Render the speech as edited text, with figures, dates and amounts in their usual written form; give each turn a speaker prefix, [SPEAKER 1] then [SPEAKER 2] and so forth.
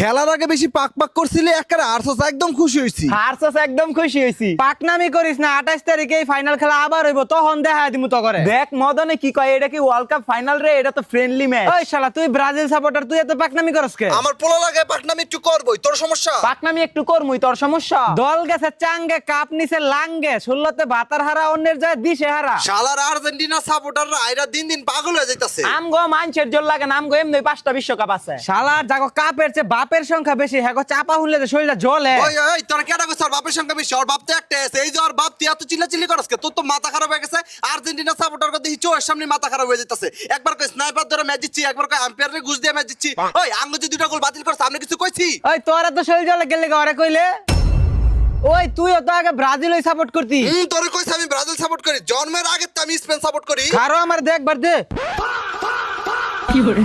[SPEAKER 1] খেলার আগে বেশি পাক পাক করছিলি একেবারে আরছস একদম খুশি হইছি।
[SPEAKER 2] হারছস একদম খুশি হইছি। পাকনামি করিস না, 28 তারিখে এই ফাইনাল খেলা আবার হইব, তখন দেখা দিমু তো করে। দেখ মদনে কি কয়, এটা কি ওয়ার্ল্ড কাপ ফাইনাল রে, এটা তো ফ্রেন্ডলি ম্যাচ। ওই শালা তুই ব্রাজিল সাপোর্টার, তুই এত পাকনামি করস কে?
[SPEAKER 1] আমার পোলা লাগে পাকনামি একটু করবই, তোর সমস্যা?
[SPEAKER 2] পাকনামি একটু করমুই, তোর সমস্যা? দল গেছে চাঙ্গে, কাপ নিছে লাঙ্গে, 16তে ভাতার হারা, অন্যের যায় দিশে হারা।
[SPEAKER 1] শালার আর্জেন্টিনা সাপোর্টাররা আইরা দিন দিন পাগল হয়ে যাইতাছে।
[SPEAKER 2] আমগো মানছের জোর লাগে না, আমগো এমনি 5টা বিশ্বকাপ আছে। শালার জাগো কাপের চেয়ে বাপের সংখ্যা বেশি, হ্যাগো চাপা হুললে যে শরীরটা জ্বলে।
[SPEAKER 1] ওই ওই তোর কেডা কইছ আর বাপের সংখ্যা বেশি? ওর বাপ তো একটা আছে, এই যে ওর বাপ তুই এত চিল্লাচিল্লি করস কে? তোর তো মাথা খারাপ হয়ে গেছে। আর্জেন্টিনা সাপোর্টার কথা দেখি চোখের সামনে মাথা খারাপ হয়ে যাইতাছে। একবার কই স্নাইপার ধরে ম্যাচ দিচ্ছি, একবার কই আম্পায়ারে ঘুষ দিয়ে ম্যাচ দিচ্ছি। ওই আঙ্গ যে দুইটা গোল বাতিল করছ, আমি কিছু কইছি?
[SPEAKER 2] ওই তোরা তো শরীর জ্বলে গেলে ঘরে কইলে। ওই তুইও তো আগে ব্রাজিলই সাপোর্ট করতি।
[SPEAKER 1] তোরে কইছি আমি ব্রাজিল সাপোর্ট করি, জন্মের আগে তো আমি স্পেন সাপোর্ট করি।
[SPEAKER 2] কারো আমার দেখবার দে। কি করে